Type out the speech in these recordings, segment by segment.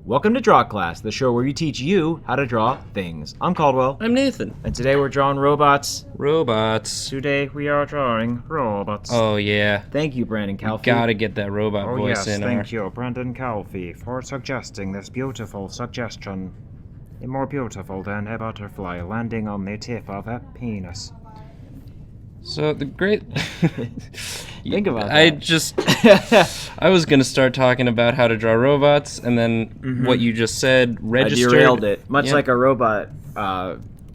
Welcome to Draw Class, the show where we teach you how to draw things. I'm Caldwell. I'm Nathan. And today we're drawing robots. Today we are drawing robots. Oh, yeah. Thank you, Brandon Calfee. Gotta get that robot voice in. Thank you, Brandon Calfee, for suggesting this beautiful suggestion. More beautiful than a butterfly landing on the tip of a penis. So the great... Think about that. I was going to start talking about how to draw robots, and then what you just said registered. I derailed it. Much like a robot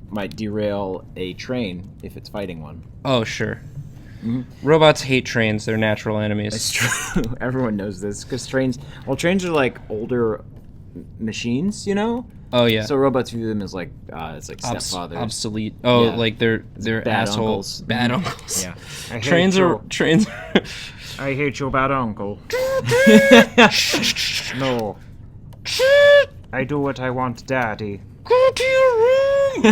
might derail a train if it's fighting one. Oh, sure. Robots hate trains. They're natural enemies. It's true. Everyone knows this, because trains are like older machines, you know? Oh, yeah. So robots view them as like, it's like stepfathers. Obsolete. Oh, Yeah. like they're bad assholes. uncles. Bad uncles. Yeah. Trains are... I hate your bad uncle. No. I do what I want, Daddy. Go to your room!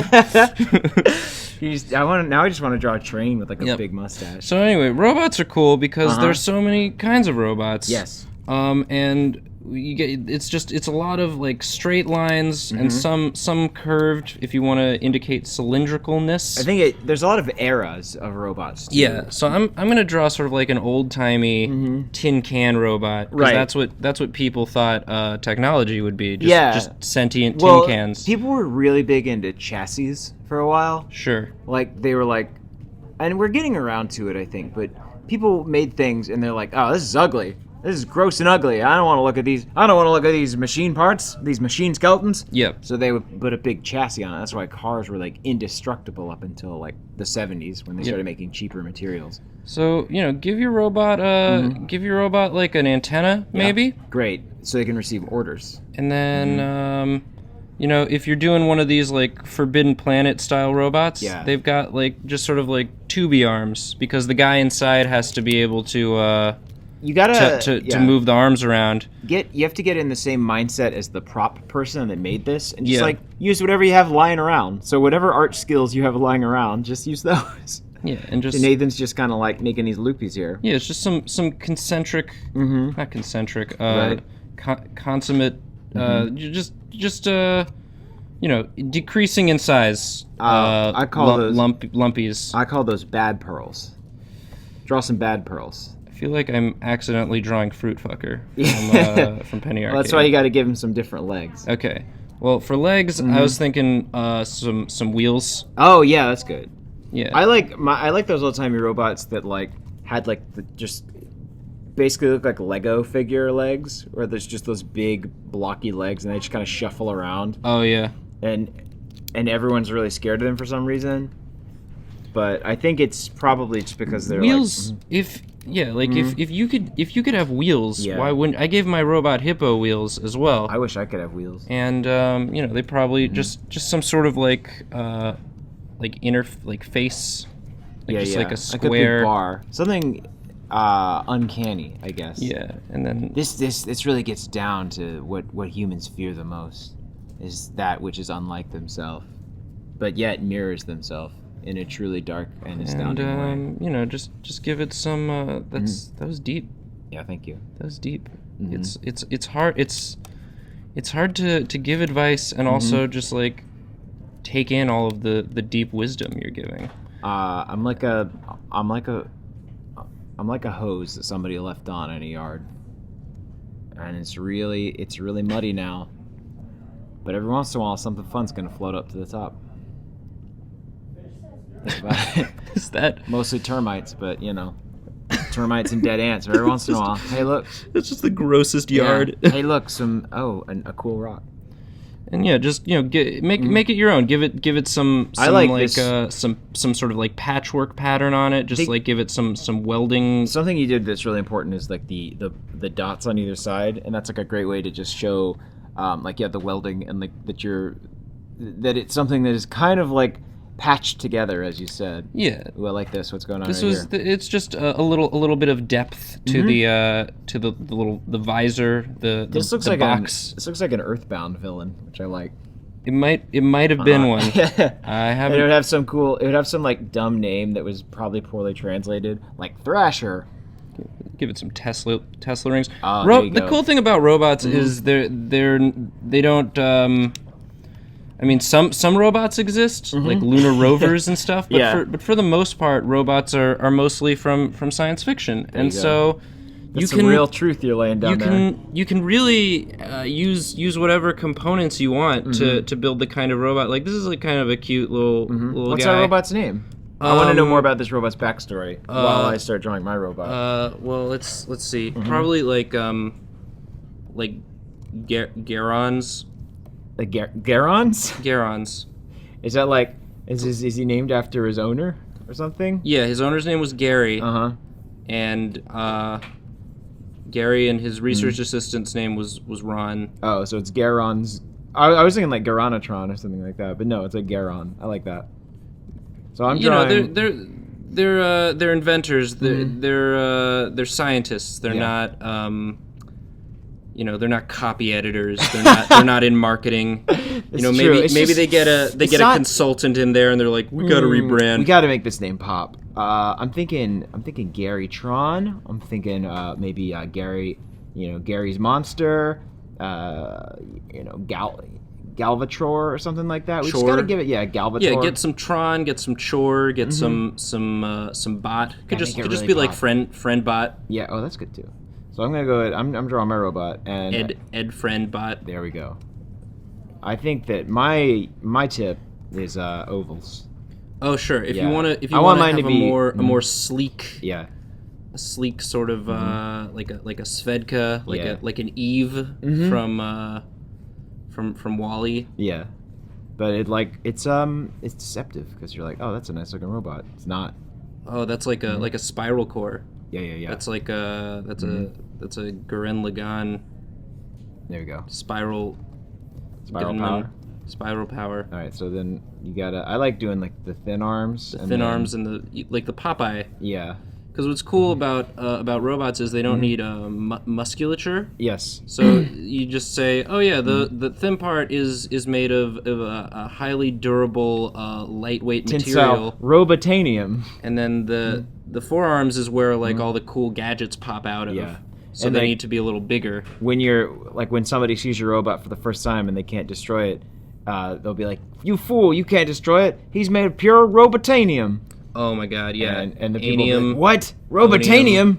Now I just want to draw a train with like a Yep. big mustache. So anyway, robots are cool because there's so many kinds of robots. Yes. And you get it's a lot of like straight lines and some curved if you want to indicate cylindricalness. I think there's a lot of eras of robots too. Yeah, so I'm gonna draw sort of like an old timey tin can robot. 'Cause Right. That's what people thought technology would be. Just sentient Well, tin cans. People were really big into chassis for a while. Sure. Like they were like, and we're getting around to it, I think. But people made things and they're like, oh, this is ugly. This is gross and ugly. I don't want to look at these. I don't want to look at these machine parts, these machine skeletons. Yep. So they would put a big chassis on it. That's why cars were like indestructible up until like the 70s when they started making cheaper materials. So give your robot like an antenna maybe. Yeah. Great. So they can receive orders. And then, if you're doing one of these, like, Forbidden Planet style robots, they've got, like, just sort of, like, tubey arms, because the guy inside has to be able to, you gotta... to move the arms around. You have to get in the same mindset as the prop person that made this, and just, like, use whatever you have lying around. So whatever art skills you have lying around, just use those. Yeah, and just... Nathan's just kind of, like, making these loopies here. Yeah, it's just some concentric... Not concentric, consummate... decreasing in size. I call those lumpies. I call those bad pearls. Draw some bad pearls. I feel like I'm accidentally drawing Fruit Fucker from Penny Arcade. Well, that's why you got to give him some different legs. Okay. Well, for legs, I was thinking some wheels. Oh yeah, that's good. Yeah. I like those old timey robots that like had like just basically look like Lego figure legs, where there's just those big blocky legs and they just kind of shuffle around. Oh yeah. And everyone's really scared of them for some reason. But I think it's probably just because they're wheels. Like, if you could have wheels, why wouldn't I? Gave my robot Hippo wheels as well. I wish I could have wheels. And they probably just some sort of like inner like face, like a square, like a big bar, something uncanny, I guess. Yeah, and then this really gets down to what humans fear the most, is that which is unlike themselves, but yet mirrors themselves in a truly dark and astounding way. Just give it some. That was deep. Yeah, thank you. That was deep. It's hard. It's hard to give advice and also just like take in all of the deep wisdom you're giving. I'm like a hose that somebody left on in a yard, and it's really muddy now. But every once in a while, something fun's gonna float up to the top. Think about it. Is that mostly termites? But termites and dead ants. Every once in a while, hey look, it's just the grossest yard. Hey look, a cool rock. And just make it your own. Give it some some sort of like patchwork pattern on it. Just like give it some welding. Something you did that's really important is like the dots on either side, and that's like a great way to just show the welding and like that it's something that is kind of like patched together, as you said. Yeah. Well, like this. What's going on? It's just a little bit of depth to the visor. This looks like box. This looks like an Earthbound villain, which I like. It might have been one. I haven't. It would have some like dumb name that was probably poorly translated, like Thrasher. Give it some Tesla rings. The cool thing about robots is they don't. I mean, some robots exist, like lunar rovers and stuff. But for the most part, robots are mostly from science fiction, and so. That's some real truth you're laying down there. You can really use whatever components you want to build the kind of robot. Like this is like kind of a cute little What's guy. that robot's name? I want to know more about this robot's backstory while I start drawing my robot. Well, let's see. Probably like Garons. The Garons? Garons. Is that like is he named after his owner or something? Yeah, his owner's name was Gary. And Gary and his research assistant's name was Ron. Oh, so it's Garons. I was thinking like Garanatron or something like that, but no, it's like Garon. I like that. So I'm drawing. They're inventors. They're scientists. They're not they're not copy editors. They're not in marketing. Maybe they get a consultant in there and they're like, we got to rebrand. We got to make this name pop. I'm thinking Gary Tron. I'm thinking maybe Gary, Gary's Monster. Galvatror or something like that. We just gotta give it, Galvatror. Yeah, get some Tron, get some Chor, get some bot. Could just be like friend bot. Yeah. Oh, that's good too. So I'm gonna go ahead. I'm drawing my robot and Ed friend bot. There we go. I think that my tip is ovals. Oh sure. If you want to mine have to be a more sleek. Yeah. A sleek sort of like a Svedka, like an Eve from Wall-E. Yeah, but it's deceptive because you're like, oh, that's a nice looking robot. It's not. Oh, that's like a spiral core. Yeah. That's like that's a Gurren Lagann. There we go. Spiral power. Spiral power. All right, so then you gotta. I like doing like the thin arms. Arms and the Popeye. Yeah. Because what's cool about robots is they don't need musculature. Yes. So you just say, oh yeah, the thin part is made of a highly durable, lightweight material. Robotanium. And then the forearms is where all the cool gadgets pop out of. Yeah. So they need to be a little bigger. When somebody sees your robot for the first time and they can't destroy it, they'll be like, "You fool! You can't destroy it. He's made of pure robotanium." Oh my god, yeah. And the people will be like, what? Robotanium?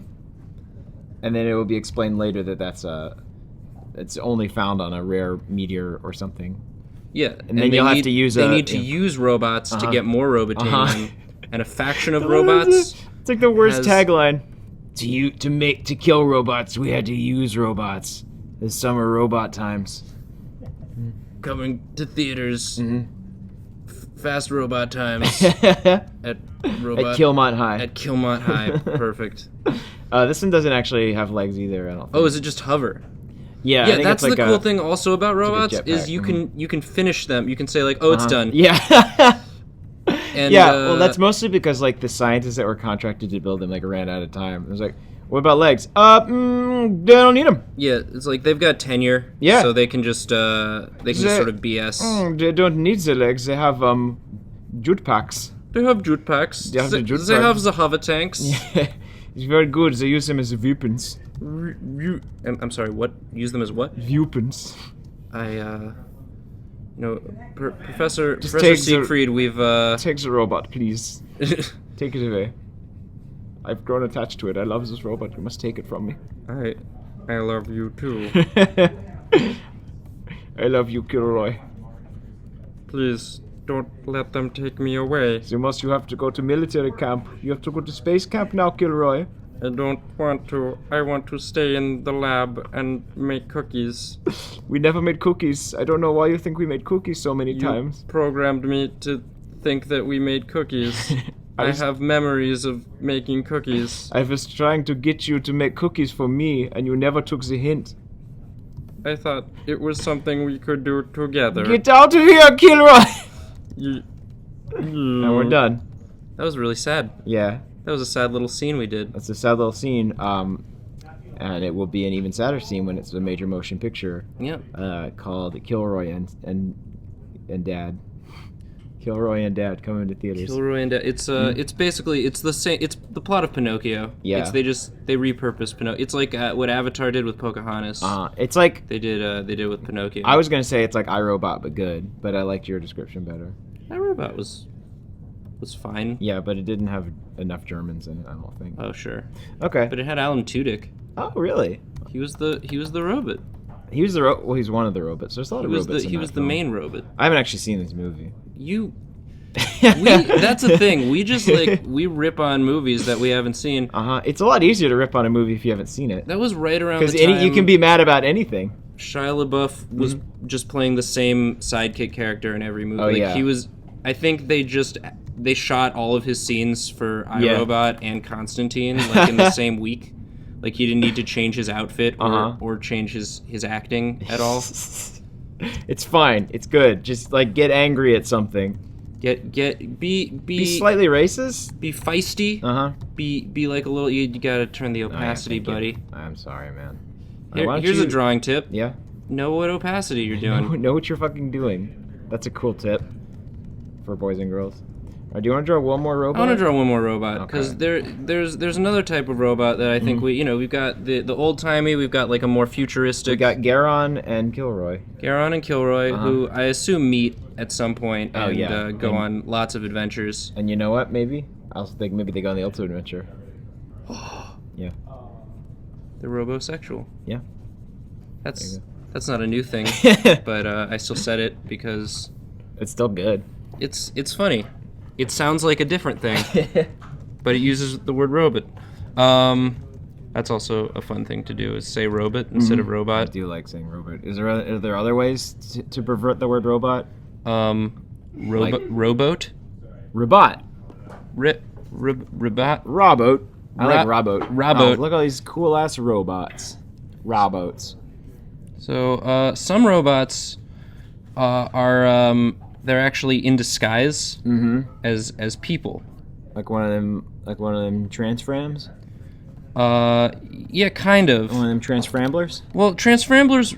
And then it will be explained later that it's only found on a rare meteor or something. Yeah. And then you'll have to use They need to use robots to get more robotanium. And a faction of robots. It's like the worst tagline. To kill robots, we had to use robots. This summer robot times. Coming to theaters. Fast robot times at Kilmont High. At Kilmont High, perfect. This one doesn't actually have legs either. I don't think. Oh, is it just hover? Yeah, yeah. That's the cool thing also about robots is you can finish them. You can say like, oh, it's done. Yeah. And, well, that's mostly because the scientists that were contracted to build them ran out of time. It was like, what about legs? They don't need them. Yeah, it's like they've got tenure. Yeah. So they can just sort of BS. They don't need the legs. They have jute packs. They have jute packs. They have the hover tanks. Yeah, it's very good. They use them as weapons. I'm sorry. What? Use them as what? Weapons. Professor Siegfried, we've take the robot, please. Take it away. I've grown attached to it. I love this robot. You must take it from me. I love you too. I love you, Kilroy. Please don't let them take me away. So you have to go to military camp. You have to go to space camp now, Kilroy. I don't want to. I want to stay in the lab and make cookies. We never made cookies. I don't know why you think we made cookies so many times. You programmed me to think that we made cookies. I have memories of making cookies. I was trying to get you to make cookies for me, and you never took the hint. I thought it was something we could do together. Get out of here, Kilroy! And we're done. That was really sad. Yeah. That was a sad little scene we did. That's a sad little scene, and it will be an even sadder scene when it's a major motion picture. Yeah. Called Kilroy and Dad. Kilroy and Dad coming to theaters. Kilroy and Dad. It's basically the same. It's the plot of Pinocchio. Yeah. They repurposed Pinocchio. It's like what Avatar did with Pocahontas. It's like they did with Pinocchio. I was gonna say it's like iRobot but good, but I liked your description better. iRobot was fine. Yeah, but it didn't have enough Germans in it, I don't think. Oh sure. Okay. But it had Alan Tudyk. Oh really? He was the robot. He was he's one of the robots. There's a lot of robots. He was the main robot. I haven't actually seen this movie. That's the thing. We just we rip on movies that we haven't seen. It's a lot easier to rip on a movie if you haven't seen it. That was right around the time because you can be mad about anything. Shia LaBeouf was just playing the same sidekick character in every movie. Oh, yeah. He was. I think they shot all of his scenes for iRobot and Constantine in the same week. Like he didn't need to change his outfit or change his acting at all. It's fine. It's good. Just get angry at something. Be slightly racist. Be feisty. Be like a little. You gotta turn the opacity, buddy. I'm sorry, man. Here's a drawing tip. Yeah. Know what opacity you're doing. Know what you're fucking doing. That's a cool tip for boys and girls. Do you want to draw one more robot? I want to draw one more robot because there's another type of robot that I think we've got the old timey. We've got like a more futuristic. We got Garon and Kilroy. Who I assume meet at some point and go on lots of adventures. And you know what? Maybe I was thinking maybe they go on the ultimate adventure. Yeah. They're robosexual. Yeah. That's not a new thing, but I still said it because it's still good. It's funny. It sounds like a different thing, but it uses the word robot. That's also a fun thing to do, is say robot instead of robot. I do like saying robot. Are there other ways to pervert the word robot? Rowboat? Robot. Robot? Robot. I like robot. Robot. Oh, look at all these cool-ass robots. Robots. So, some robots are... they're actually in disguise as people. Like one of them transframs? Yeah, kind of. One of them transframblers? Well, transframblers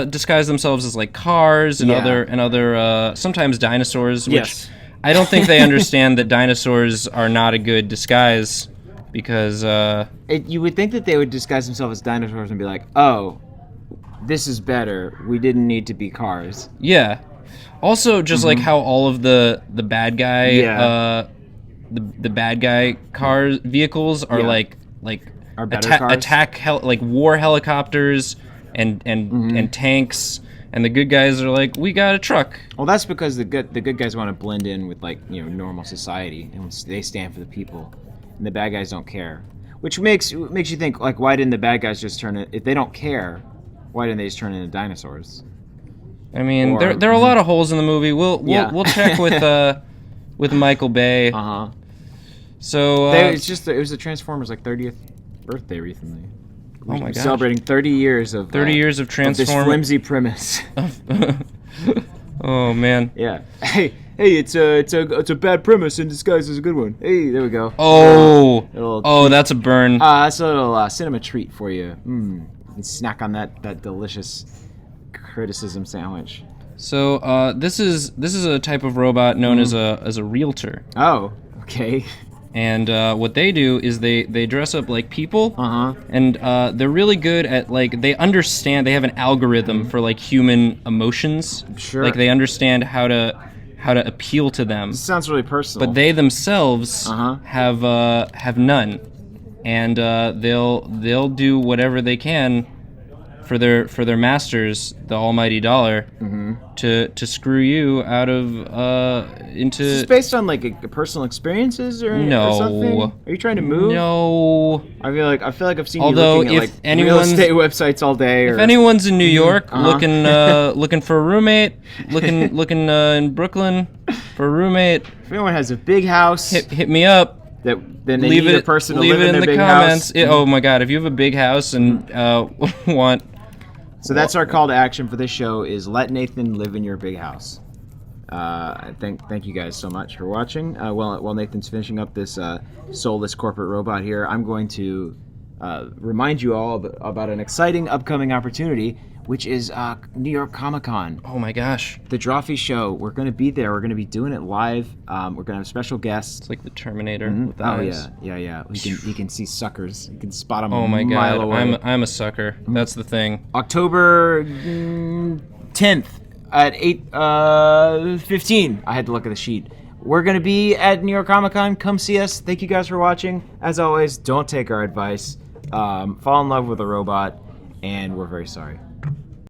disguise themselves as like cars and other sometimes dinosaurs, which I don't think they understand that dinosaurs are not a good disguise because you would think that they would disguise themselves as dinosaurs and be like, "Oh, this is better. We didn't need to be cars." Yeah. Also, just like how all of the bad guy, the bad guy vehicles are like war helicopters and tanks, and the good guys are like, we got a truck. Well, that's because the good guys want to blend in with normal society, and they stand for the people, and the bad guys don't care. Which makes you think, like, why didn't the bad guys just turn it? If they don't care, why didn't they just turn into dinosaurs? I mean, there are a lot of holes in the movie. We'll check with Michael Bay. So it was the Transformers 30th birthday recently. Oh my gosh. Celebrating 30 years of Transformers. This flimsy premise. Oh man. Yeah. Hey, it's a bad premise in disguise as a good one. Hey, there we go. Oh, that's a burn. That's a little cinema treat for you. You can snack on that delicious criticism sandwich. So this is a type of robot known as a realtor. Oh, okay. And what they do is they dress up like people, and they're really good at they understand. They have an algorithm for human emotions. Sure. Like they understand how to appeal to them. This sounds really personal. But they themselves have none, and they'll do whatever they can for their masters, the almighty dollar, to screw you out of into. Is this based on personal experiences or something? Are you trying to move? No. I feel like I've seen Although you looking at real estate websites all day. If anyone's in New York looking for a roommate, looking in Brooklyn for a roommate, if anyone has a big house, hit me up. Then they need a person to live in their big comments. house. Oh my God! If you have a big house and want. So that's our call to action for this show: is let Nathan live in your big house. Thank you guys so much for watching. While Nathan's finishing up this soulless corporate robot here, I'm going to remind you all about an exciting upcoming opportunity. which is New York Comic Con. Oh my gosh. The Drawfee show. We're going to be there. We're going to be doing it live. We're going to have special guests. It's like the Terminator with the eyes. Yeah. You can see suckers. You can spot them. Oh my a mile god. away. I'm a sucker. That's the thing. October 10th at 8:15. I had to look at the sheet. We're going to be at New York Comic Con. Come see us. Thank you guys for watching. As always, don't take our advice. Fall in love with a robot, and we're very sorry.